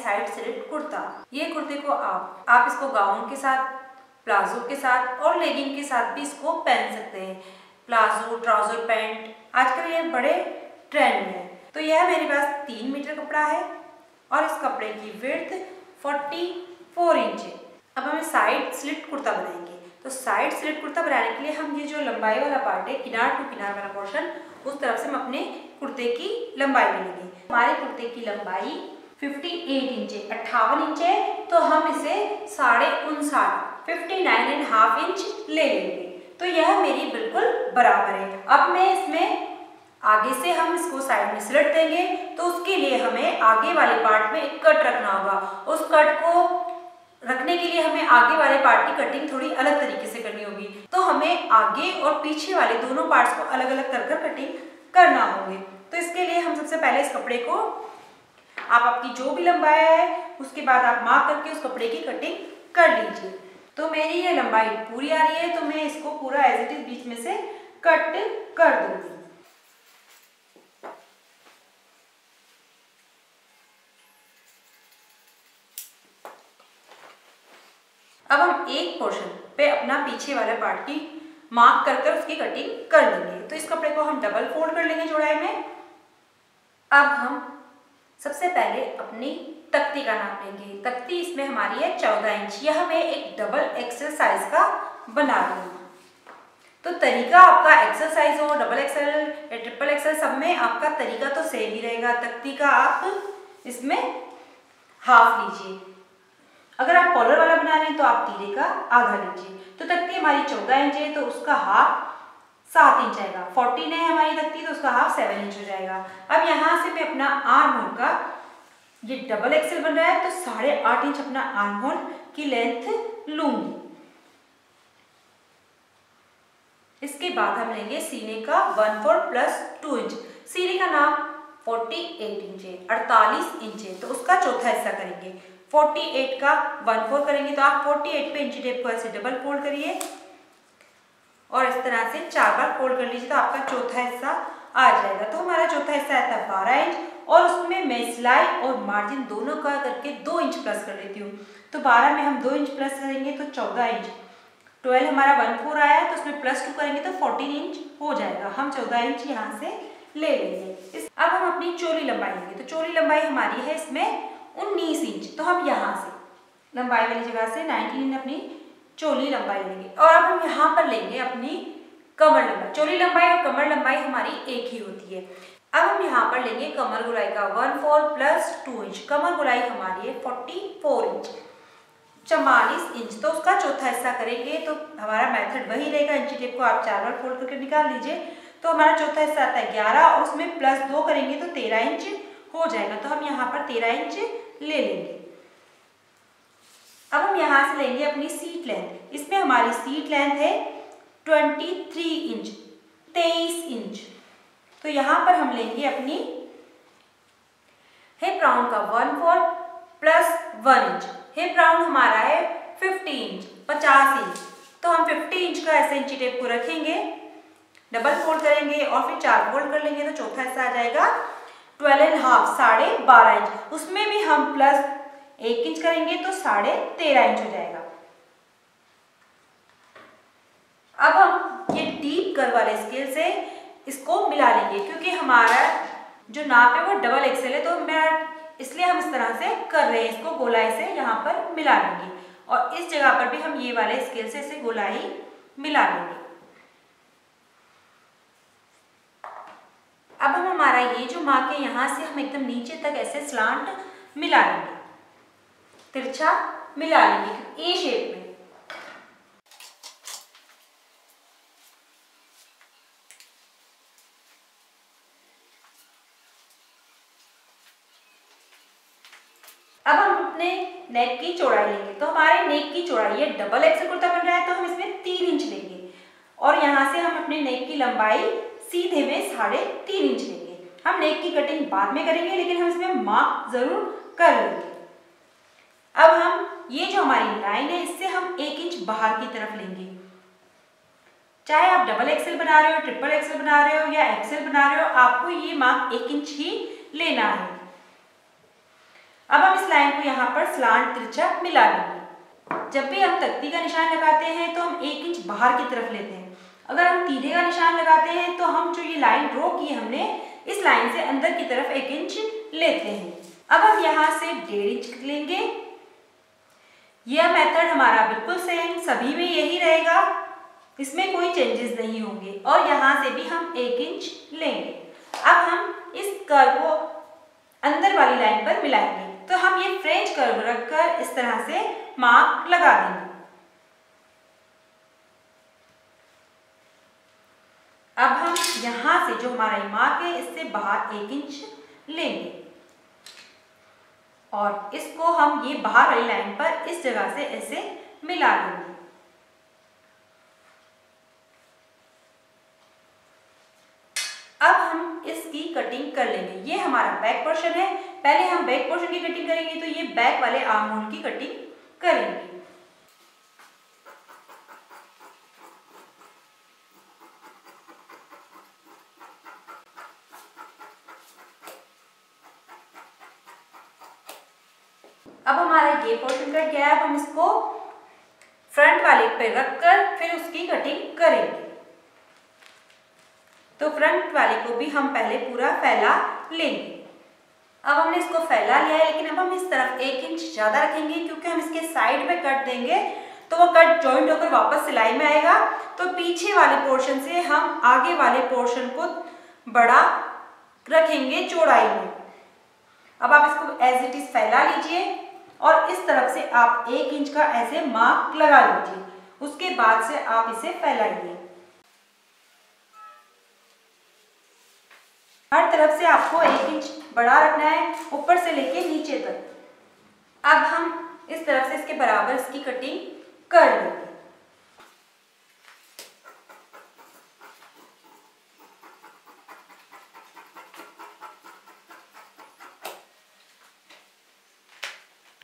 Side slit kurta. ये कुर्ते को आप इसको गाउन के साथ, प्लाजो के साथ और लेगिंग के साथ भी इसको पहन सकते हैं। प्लाजो, ट्राउजर, पैंट आजकल ये बड़े ट्रेंड में है। तो यह मेरे पास 3 मीटर कपड़ा है और इस कपड़े की विड्थ 44 इंच है। अब हमें साइड स्लिट कुर्ता बनाएंगे। तो साइड स्लिट कुर्ता बनाने के लिए हम ये जो लंबाई वाला पार्ट है, किनार टू किनार वाला पोर्शन, उस तरफ से हम अपने कुर्ते की लंबाई लेंगे। हमारे कुर्ते की लंबाई 58 इंच है, 58 इंच है, तो हम इसे 59.5 इंच ले लेंगे। तो यह मेरी बिल्कुल बराबर है। अब मैं इसमें आगे से हम इसको साइड में स्लिट देंगे, तो उसके लिए हमें आगे वाले पार्ट में एक कट रखना होगा। उस कट को रखने के लिए हमें आगे वाले पार्ट की कटिंग थोड़ी अलग तरीके से करनी होगी। तो हमें आगे और पीछे वाले दोनों पार्ट्स को अलग अलग कर कटिंग करना होगी। तो इसके लिए हम सबसे पहले इस कपड़े को, आप आपकी जो भी लंबाई है उसके बाद आप मार्क करके उस कपड़े की कटिंग कर लीजिए। तो मेरी ये लंबाई पूरी आ रही है, तो मैं इसको पूरा एज इट इज बीच में से कट कर दूंगी। अब हम एक पोर्शन पे अपना पीछे वाले पार्ट की मार्क कर उसकी कटिंग कर लेंगे। तो इस कपड़े को हम डबल फोल्ड कर लेंगे चौड़ाई में। अब हम सबसे पहले अपनी तख्ती का नाप लेंगे। तख्ती इसमें हमारी है 14 इंच। यह मैं एक डबल एक्सेल साइज का बना रही हूँ। तो तरीका आपका एक्सेल साइज हो, डबल एक्सेल या ट्रिपल एक्सेल, सब में आपका तरीका तो सेम ही रहेगा। तख्ती का आप इसमें हाफ लीजिए। अगर आप कॉलर वाला बना रहे हैं तो आप तीरे का आधा लीजिए। तो तख्ती हमारी 14 इंच है, तो उसका हाफ 7 इंच आएगा। 14 है हमारी तख्ती, तो उसका हाफ 7 इंच हो जाएगा। अब यहाँ से मैं अपना आर्म होल का, ये डबल एक्सेल बन रहा है तो 8.5 इंच अपना आर्म होल की लेंथ लूंगी। इसके बाद हम लेंगे सीने का 1/4 प्लस 2 इंच। सीने का नाप 48 इंच है, 48 इंच है, तो उसका चौथा हिस्सा करेंगे। 48 का 1/4 करेंगे, तो आप 48 पे इंची टेप को ऐसे डबल फोल्ड करिए और इस तरह से 4 बार फोल्ड कर लीजिए, तो आपका चौथा हिस्सा आ जाएगा। तो हमारा चौथा हिस्सा आता है 12 इंच, और उसमें मैं सिलाई और मार्जिन दोनों का करके 2 इंच प्लस कर लेती हूँ। तो 12 में हम 2 इंच प्लस करेंगे तो 14 इंच। 12 हमारा 1/4 आया है, तो उसमें प्लस 2 करेंगे तो 14 इंच हो जाएगा। हम 14 इंच यहाँ से ले लेंगे। अब हम अपनी चोली लंबाई लेंगे। तो चोली लंबाई हमारी है इसमें 19 इंच। तो हम यहाँ से लंबाई वाली जगह से 19 अपनी चोली लंबाई लेंगे। और अब हम यहाँ पर लेंगे अपनी कमर लंबाई। चोली लंबाई और कमर लंबाई हमारी एक ही होती है। अब हम यहाँ पर लेंगे कमर गोलाई का 1/4 प्लस 2 इंच। कमर गोलाई हमारी है 44 इंच, 44 इंच। तो उसका चौथा हिस्सा करेंगे, तो हमारा मेथड वही रहेगा। इंची टेप को आप 4 बार फोल्ड करके निकाल लीजिए। तो हमारा चौथा हिस्सा आता है 11, और उसमें प्लस 2 करेंगे तो 13 इंच हो जाएगा। तो हम यहाँ पर 13 इंच ले लेंगे। अब हम यहाँ से लेंगे अपनी सीट लेंथ। इसमें हमारी सीट लेंथ है 23 इंच, 23 इंच। तो यहाँ पर हम लेंगे अपनी हिप राउंड का 1/4 प्लस 1 इंच। हिप राउंड हमारा है 50 इंच, 50 इंच। तो हम 50 इंच का ऐसे इंची टेप को रखेंगे, डबल फोल्ड करेंगे और फिर 4 फोल्ड कर लेंगे, तो चौथा हिस्सा आ जाएगा 12.5, 12.5 इंच। उसमें भी हम प्लस 1 इंच करेंगे तो 13.5 इंच हो जाएगा। अब हम ये डीप कर्व वाले स्केल से इसको मिला लेंगे, क्योंकि हमारा जो नाप है वो डबल एक्सेल है, तो मैं इसलिए हम इस तरह से कर रहे हैं। इसको गोलाई से यहाँ पर मिला लेंगे, और इस जगह पर भी हम ये वाले स्केल से इसे गोलाई मिला लेंगे। अब हम हमारा ये जो मार्क है यहाँ से हम एकदम नीचे तक ऐसे स्लांट मिला लेंगे, तिरछा मिला लेंगे ए शेप में। अब हम अपने नेक की चौड़ाई लेंगे। तो हमारे नेक की चौड़ाई, ये डबल एक्सेल कुर्ता बन रहा है, तो हम इसमें 3 इंच लेंगे, और यहाँ से हम अपने नेक की लंबाई सीधे में 3.5 इंच लेंगे। हम नेक की कटिंग बाद में करेंगे, लेकिन हम इसमें मार्क जरूर कर लेंगे। अब हम ये जो हमारी लाइन है, इससे हम 1 इंच बाहर की तरफ लेंगे। चाहे आप डबल एक्सेल बना रहे हो, ट्रिपल एक्सेल बना रहे हो या एक्सेल बना रहे हो, आपको ये मार्क 1 इंच ही लेना है। अब हम इस लाइन को यहाँ पर स्लांट तिरछा मिला लेंगे। जब भी हम तख्ती का निशान लगाते हैं तो हम 1 इंच बाहर की तरफ लेते हैं। अगर हम तीरे का निशान लगाते हैं तो हम जो ये लाइन ड्रॉ की हमने, इस लाइन से अंदर की तरफ 1 इंच लेते हैं। अब हम यहाँ से 1.5 इंच लेंगे। यह मेथड हमारा बिल्कुल सेम सभी में यही रहेगा, इसमें कोई चेंजेस नहीं होंगे। और यहाँ से भी हम 1 इंच लेंगे। अब हम इस कर्व को अंदर वाली लाइन पर मिलाएंगे। तो हम ये फ्रेंच कर्व रखकर इस तरह से मार्क लगा देंगे। अब हम यहाँ से जो हमारा ये मार्क है इससे बाहर 1 इंच लेंगे और इसको हम ये बाहर वाली लाइन पर इस जगह से ऐसे मिला लेंगे। अब हम इसकी कटिंग कर लेंगे। ये हमारा बैक पोर्शन है। पहले हम बैक पोर्शन की कटिंग करेंगे, तो ये बैक वाले आर्म होल की कटिंग करेंगे। अब हमारा ये पोर्शन कट गया है। अब हम इसको फ्रंट वाले पे रखकर फिर उसकी कटिंग करेंगे। तो फ्रंट वाले को भी हम पहले पूरा फैला लेंगे। अब हमने इसको फैला लिया है, लेकिन अब हम इस तरफ 1 इंच ज्यादा रखेंगे, क्योंकि हम इसके साइड में कट देंगे तो वो कट जॉइंट होकर वापस सिलाई में आएगा। तो पीछे वाले पोर्शन से हम आगे वाले पोर्शन को बड़ा रखेंगे चौड़ाई में। अब आप इसको एज इट इज फैला लीजिए और इस तरफ से आप 1 इंच का ऐसे मार्क लगा लीजिए। उसके बाद से आप इसे फैलाइए। हर तरफ से आपको 1 इंच बड़ा रखना है, ऊपर से लेके नीचे तक। अब हम इस तरफ से इसके बराबर इसकी कटिंग कर लेंगे।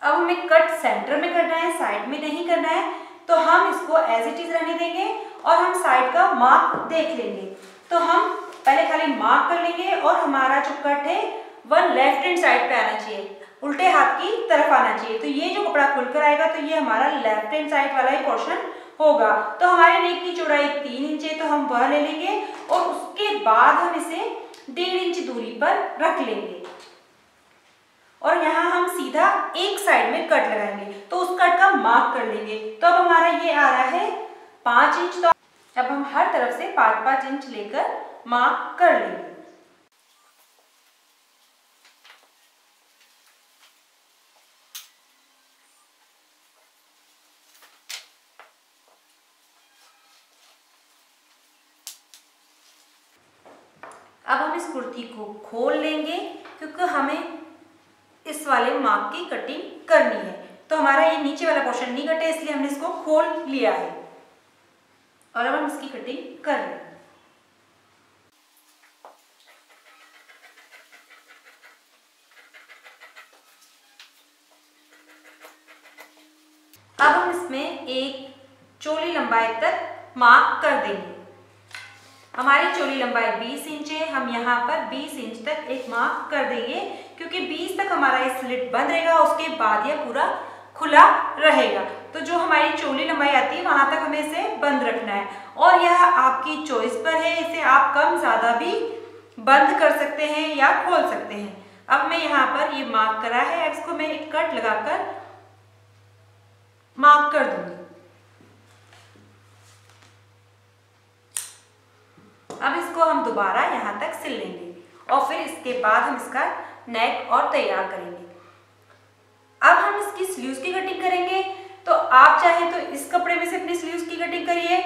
अब हमें कट सेंटर में करना है, साइड में नहीं करना है। तो हम इसको एज इट इज रहने देंगे और हम साइड का मार्क देख लेंगे। तो हम पहले खाली मार्क कर लेंगे और हमारा जो कट है वह लेफ्ट हैंड साइड पे आना चाहिए, उल्टे हाथ की तरफ आना चाहिए। तो ये जो कपड़ा खुलकर आएगा तो ये हमारा लेफ्ट हैंड साइड वाला ही पोर्शन होगा। तो हमारे नेक की चौड़ाई 3 इंच है, तो हम वह ले लेंगे और उसके बाद हम इसे 1.5 इंच दूरी पर रख लेंगे और यहाँ हम सीधा एक साइड में कट लगाएंगे। तो उस कट का मार्क कर लेंगे। तो अब हमारा ये आ रहा है 5 इंच। तो अब हम हर तरफ से 5-5 इंच लेकर मार्क कर लेंगे। अब हम इस कुर्ती को खोल लेंगे, क्योंकि हमें इस वाले मार्क की कटिंग करनी है। तो हमारा ये नीचे वाला पोर्शन नहीं कटे, इसलिए हमने इसको खोल लिया है और अब हम इसकी कटिंग कर लेंगे। अब हम इसमें एक चोली लंबाई तक मार्क कर देंगे। हमारी चोली लंबाई 20 इंच है, हम यहाँ पर 20 इंच तक एक मार्क कर देंगे, क्योंकि 20 तक हमारा ये स्लिट बंद रहेगा, उसके बाद यह पूरा खुला रहेगा। तो जो हमारी चोली लंबाई आती है वहां तक हमें इसे बंद रखना है और यह आपकी चॉइस पर है। इसे आप कम ज्यादा भी बंद कर सकते हैं या खोल सकते हैं। अब मैं यहाँ पर ये मार्क करा है, अब इसको मैं एक कट लगाकर मार्क कर दूंगी। अब इसको हम दोबारा यहाँ तक सिल लेंगे और फिर इसके बाद हम इसका नेक और तैयार करेंगे। अब हम इसकी स्लीव्स की कटिंग करेंगे। तो आप चाहे तो इस कपड़े में से अपनी स्लीव्स की कटिंग करिए।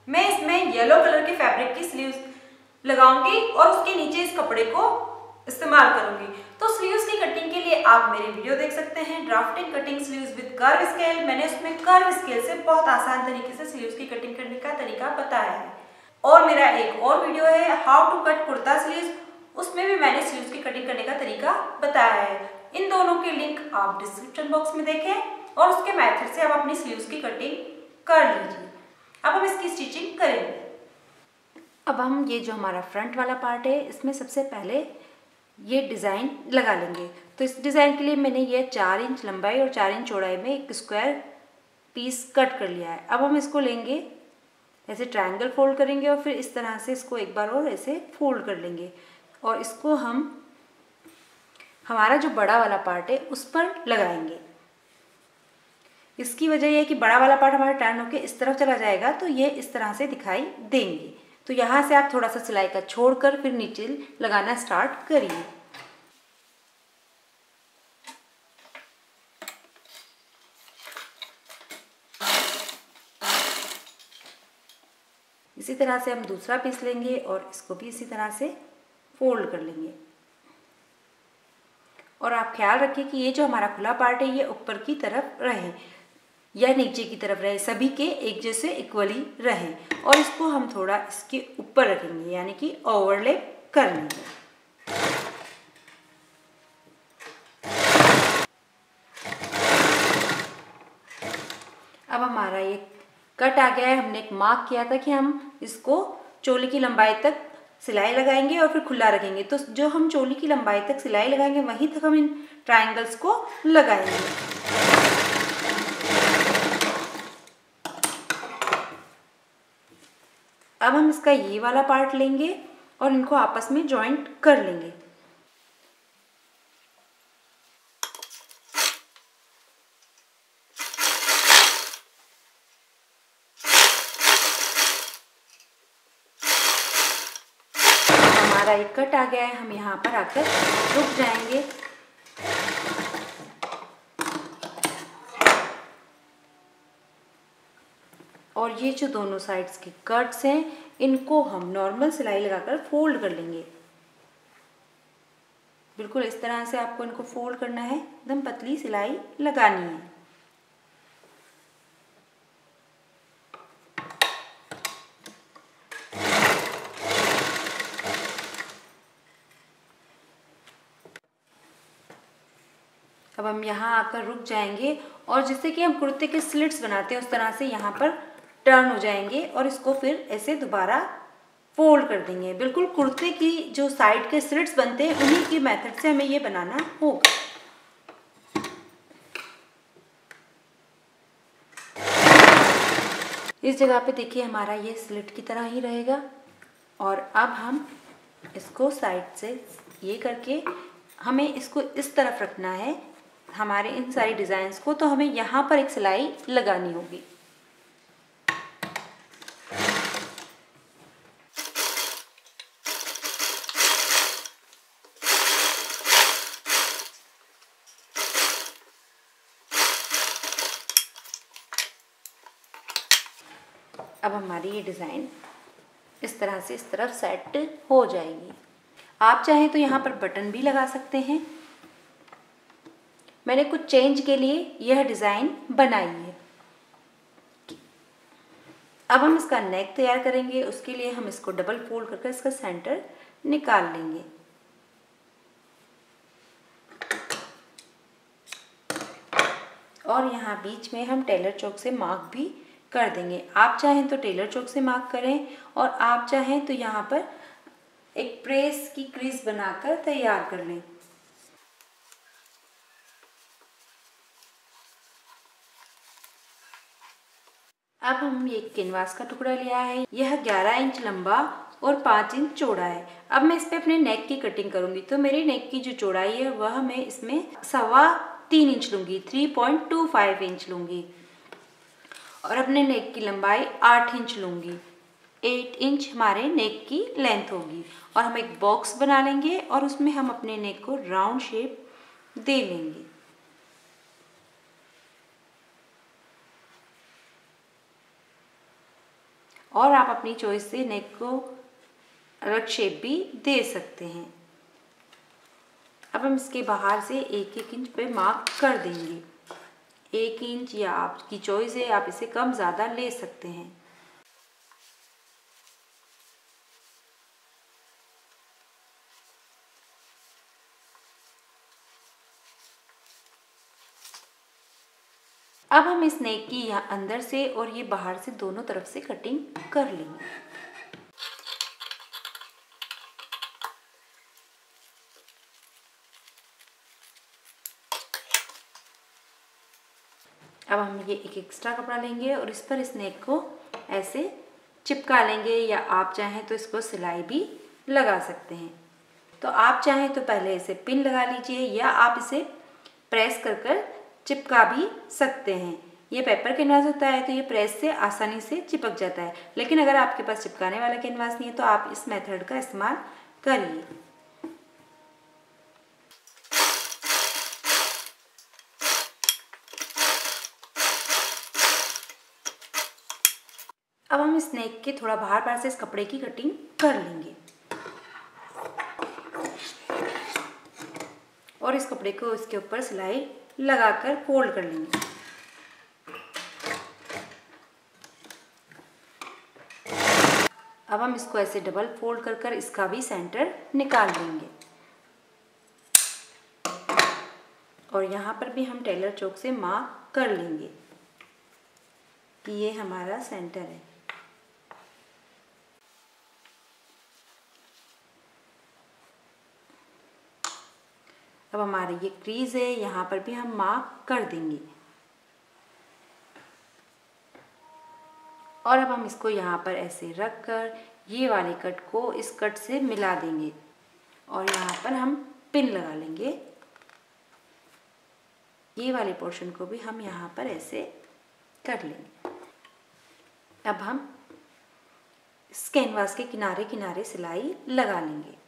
मैं इसमें येलो कलर के फैब्रिक की स्लीव्स लगाऊंगी और उसके नीचे इस कपड़े को इस्तेमाल करूंगी। तो स्लीव्स की कटिंग के लिए आप मेरे वीडियो देख सकते हैं, drafting cutting sleeves with curve scale. मैंने उसमें कर्व स्केल से बहुत आसान तरीके से स्लीव्स की कटिंग करने का तरीका बताया है। और मेरा एक और वीडियो है how to cut kurta sleeves, उसमें भी मैंने स्लीव्स की कटिंग करने का तरीका बताया है। इन दोनों के लिंक आप डिस्क्रिप्शन बॉक्स में देखें और उसके मेथड से आप अपनी स्लीव्स की कटिंग कर लीजिए। अब हम इसकी स्टिचिंग करेंगे। अब हम ये जो हमारा फ्रंट वाला पार्ट है, इसमें सबसे पहले ये डिज़ाइन लगा लेंगे। तो इस डिज़ाइन के लिए मैंने ये 4 इंच लंबाई और 4 इंच चौड़ाई में एक स्क्वायर पीस कट कर लिया है। अब हम इसको लेंगे, ऐसे ट्रायंगल फोल्ड करेंगे और फिर इस तरह से इसको एक बार और ऐसे फोल्ड कर लेंगे और इसको हम हमारा जो बड़ा वाला पार्ट है उस पर लगाएंगे। इसकी वजह यह है कि बड़ा वाला पार्ट हमारा टर्न होकर इस तरफ चला जाएगा तो ये इस तरह से दिखाई देंगे। तो यहाँ से आप थोड़ा सा सिलाई का छोड़कर फिर नीचे लगाना स्टार्ट करिए। इसी तरह से हम दूसरा पीस लेंगे और इसको भी इसी तरह से फोल्ड कर लेंगे। और आप ख्याल रखिए कि ये जो हमारा खुला पार्ट है ये ऊपर की तरफ रहे या नीचे की तरफ रहे, सभी के एक जैसे इक्वली रहे। और इसको हम थोड़ा इसके ऊपर रखेंगे, यानी कि ओवरलैप कर लेंगे। अब हमारा ये कट आ गया है। हमने एक मार्क किया था कि हम इसको चोली की लंबाई तक सिलाई लगाएंगे और फिर खुला रखेंगे। तो जो हम चोली की लंबाई तक सिलाई लगाएंगे वहीं तक हम इन ट्रायंगल्स को लगाएंगे। अब हम इसका ये वाला पार्ट लेंगे और इनको आपस में जॉइंट कर लेंगे। हमारा एक कट आ गया है, हम यहाँ पर आकर रुक जाएंगे। और ये जो दोनों साइड्स के कट्स हैं इनको हम नॉर्मल सिलाई लगाकर फोल्ड कर लेंगे। बिल्कुल इस तरह से आपको इनको फोल्ड करना है, एकदम पतली सिलाई लगानी है। अब हम यहाँ आकर रुक जाएंगे और जैसे कि हम कुर्ते के स्लिट्स बनाते हैं उस तरह से यहाँ पर टर्न हो जाएंगे और इसको फिर ऐसे दोबारा फोल्ड कर देंगे। बिल्कुल कुर्ते की जो साइड के स्लिट्स बनते हैं उन्हीं की मेथड से हमें ये बनाना होगा। इस जगह पे देखिए हमारा ये स्लिट की तरह ही रहेगा। और अब हम इसको साइड से ये करके हमें इसको इस तरफ रखना है हमारे इन सारी डिज़ाइंस को। तो हमें यहाँ पर एक सिलाई लगानी होगी। अब हमारी ये डिज़ाइन इस तरह से इस तरफ सेट हो जाएगी। आप चाहें तो यहाँ पर बटन भी लगा सकते हैं। मैंने कुछ चेंज के लिए यह डिज़ाइन बनाई है। अब हम इसका नेक तैयार करेंगे। उसके लिए हम इसको डबल फोल्ड करके इसका सेंटर निकाल लेंगे। और यहाँ बीच में हम टेलर चौक से मार्क भी कर देंगे। आप चाहें तो टेलर चौक से मार्क करें और आप चाहें तो यहाँ पर एक प्रेस की क्रीज बनाकर तैयार कर लें। अब हम ये कैनवास का टुकड़ा लिया है। यह 11 इंच लंबा और 5 इंच चौड़ा है। अब मैं इस पे अपने नेक की कटिंग करूंगी। तो मेरी नेक की जो चौड़ाई है वह मैं इसमें 3.25 इंच लूंगी, 3.25 इंच लूंगी। और अपने नेक की लंबाई 8 इंच लूंगी। 8 इंच हमारे नेक की लेंथ होगी। और हम एक बॉक्स बना लेंगे और उसमें हम अपने नेक को राउंड शेप दे लेंगे। और आप अपनी चॉइस से नेक को अलग शेप भी दे सकते हैं। अब हम इसके बाहर से 1-1 इंच पे मार्क कर देंगे। 1 इंच या आपकी चॉइस है, आप इसे कम ज़्यादा ले सकते हैं। अब हम इस नेक की यहाँ अंदर से और ये बाहर से दोनों तरफ से कटिंग कर लेंगे। अब हम ये एक एक्स्ट्रा कपड़ा लेंगे और इस पर इस नेक को ऐसे चिपका लेंगे, या आप चाहें तो इसको सिलाई भी लगा सकते हैं। तो आप चाहें तो पहले इसे पिन लगा लीजिए, या आप इसे प्रेस कर कर चिपका भी सकते हैं। ये पेपर कैनवास होता है तो ये प्रेस से आसानी से चिपक जाता है, लेकिन अगर आपके पास चिपकाने वाला कैनवास नहीं है तो आप इस मेथड का इस्तेमाल करिए। अब हम इस नेक के थोड़ा बाहर से इस कपड़े की कटिंग कर लेंगे और इस कपड़े को इसके ऊपर सिलाई लगाकर फोल्ड कर लेंगे। अब हम इसको ऐसे डबल फोल्ड कर कर इसका भी सेंटर निकाल लेंगे और यहाँ पर भी हम टेलर चौक से मार्क कर लेंगे कि ये हमारा सेंटर है। अब हमारी ये क्रीज है, यहाँ पर भी हम मार्क कर देंगे और अब हम इसको यहाँ पर ऐसे रख कर ये वाले कट को इस कट से मिला देंगे और यहाँ पर हम पिन लगा लेंगे। ये वाले पोर्शन को भी हम यहाँ पर ऐसे कर लेंगे। अब हम इस कैनवास के किनारे किनारे सिलाई लगा लेंगे।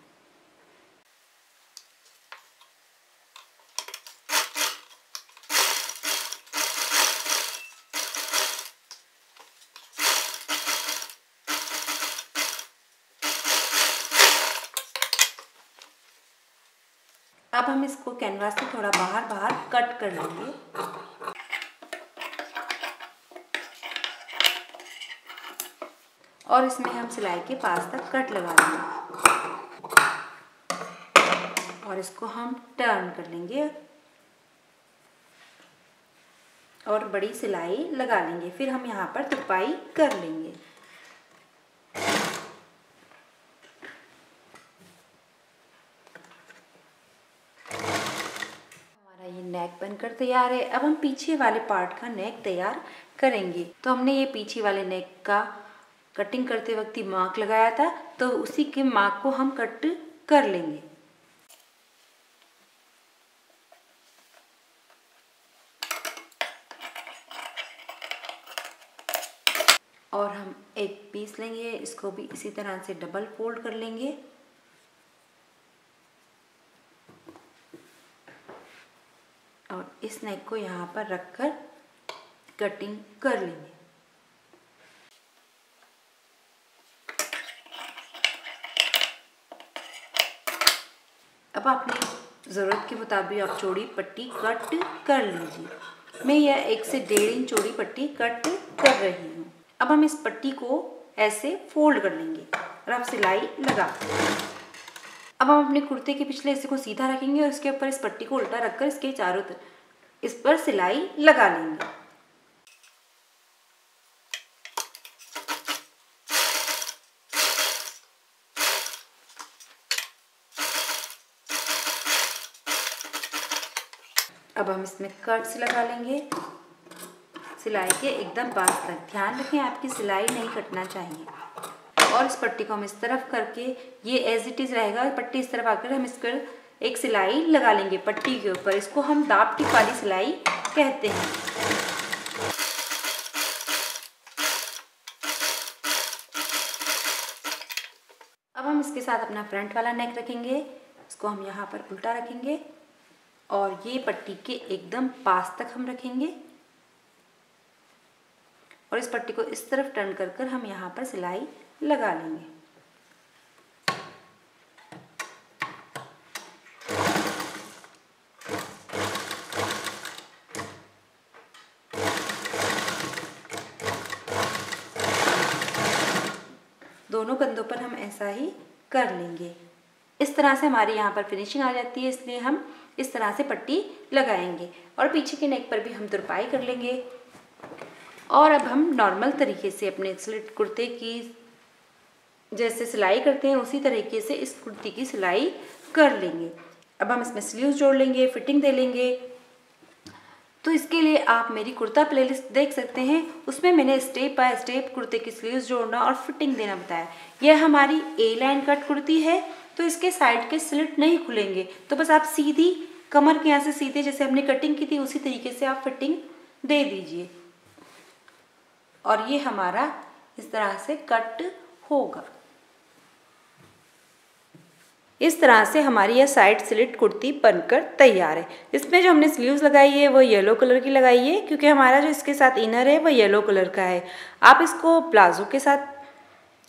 अब हम इसको कैनवास से थोड़ा बाहर कट कर लेंगे और इसमें हम सिलाई के पास तक कट लगा लेंगे और इसको हम टर्न कर लेंगे और बड़ी सिलाई लगा लेंगे। फिर हम यहाँ पर तुरपाई कर लेंगे। नेक बनकर तैयार है। अब हम पीछे वाले पार्ट का नेक तैयार करेंगे। तो हमने ये पीछे वाले नेक का कटिंग करते वक्त ही मार्क लगाया था, तो उसी के मार्क को हम कट कर लेंगे। और हम एक पीस लेंगे, इसको भी इसी तरह से डबल फोल्ड कर लेंगे और इस नेक को यहाँ पर रखकर कटिंग कर लेंगे। अब अपनी ज़रूरत के मुताबिक आप चौड़ी पट्टी कट कर लीजिए। मैं यह 1 से 1.5 इंच चौड़ी पट्टी कट कर रही हूँ। अब हम इस पट्टी को ऐसे फोल्ड कर लेंगे और अब सिलाई लगा। अब हम अपने कुर्ते के पिछले हिस्से को सीधा रखेंगे और इसके ऊपर इस पट्टी को उल्टा रखकर इसके चारों तरफ इस पर सिलाई लगा लेंगे। अब हम इसमें कट्स लगा लेंगे सिलाई के एकदम पास तक। ध्यान रखें आपकी सिलाई नहीं कटना चाहिए। और इस पट्टी को हम इस तरफ करके ये एज इट इज रहेगा, पट्टी इस तरफ आकर हम इस पर एक सिलाई लगा लेंगे पट्टी के ऊपर। इसको हम दाब टिप वाली सिलाई कहते हैं। अब हम इसके साथ अपना फ्रंट वाला नेक रखेंगे। इसको हम यहाँ पर उल्टा रखेंगे और ये पट्टी के एकदम पास तक हम रखेंगे और इस पट्टी को इस तरफ टर्न कर कर हम यहाँ पर सिलाई लगा लेंगे। दोनों कंधों पर हम ऐसा ही कर लेंगे। इस तरह से हमारी यहाँ पर फिनिशिंग आ जाती है, इसलिए हम इस तरह से पट्टी लगाएंगे और पीछे के नेक पर भी हम तुरपाई कर लेंगे। और अब हम नॉर्मल तरीके से अपने स्लिट कुर्ते की जैसे सिलाई करते हैं उसी तरीके से इस कुर्ती की सिलाई कर लेंगे। अब हम इसमें स्लीव्स जोड़ लेंगे, फिटिंग दे लेंगे। तो इसके लिए आप मेरी कुर्ता प्लेलिस्ट देख सकते हैं, उसमें मैंने स्टेप बाय स्टेप कुर्ते की स्लीव्स जोड़ना और फिटिंग देना बताया। यह हमारी ए लाइन कट कुर्ती है, तो इसके साइड के स्लिट नहीं खुलेंगे, तो बस आप सीधी कमर के यहाँ से सीधे जैसे हमने कटिंग की थी उसी तरीके से आप फिटिंग दे दीजिए और ये हमारा इस तरह से कट होगा। इस तरह से हमारी यह साइड स्लिट कुर्ती बनकर तैयार है। इसमें जो हमने स्लीव्स लगाई है वो येलो कलर की लगाई है, क्योंकि हमारा जो इसके साथ इनर है वो येलो कलर का है। आप इसको प्लाजो के साथ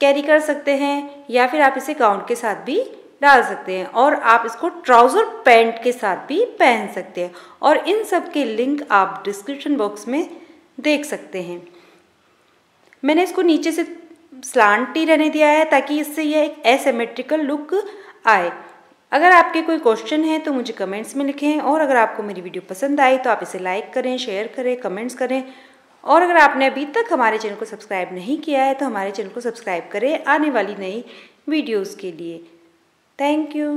कैरी कर सकते हैं या फिर आप इसे गाउन के साथ भी डाल सकते हैं और आप इसको ट्राउज़र पैंट के साथ भी पहन सकते हैं और इन सब के लिंक आप डिस्क्रिप्शन बॉक्स में देख सकते हैं। मैंने इसको नीचे से स्लांट ही रहने दिया है ताकि इससे यह एक एसिमेट्रिकल लुक आए। अगर आपके कोई क्वेश्चन है तो मुझे कमेंट्स में लिखें और अगर आपको मेरी वीडियो पसंद आई तो आप इसे लाइक करें, शेयर करें, कमेंट्स करें और अगर आपने अभी तक हमारे चैनल को सब्सक्राइब नहीं किया है तो हमारे चैनल को सब्सक्राइब करें आने वाली नई वीडियोज़ के लिए। Thank you.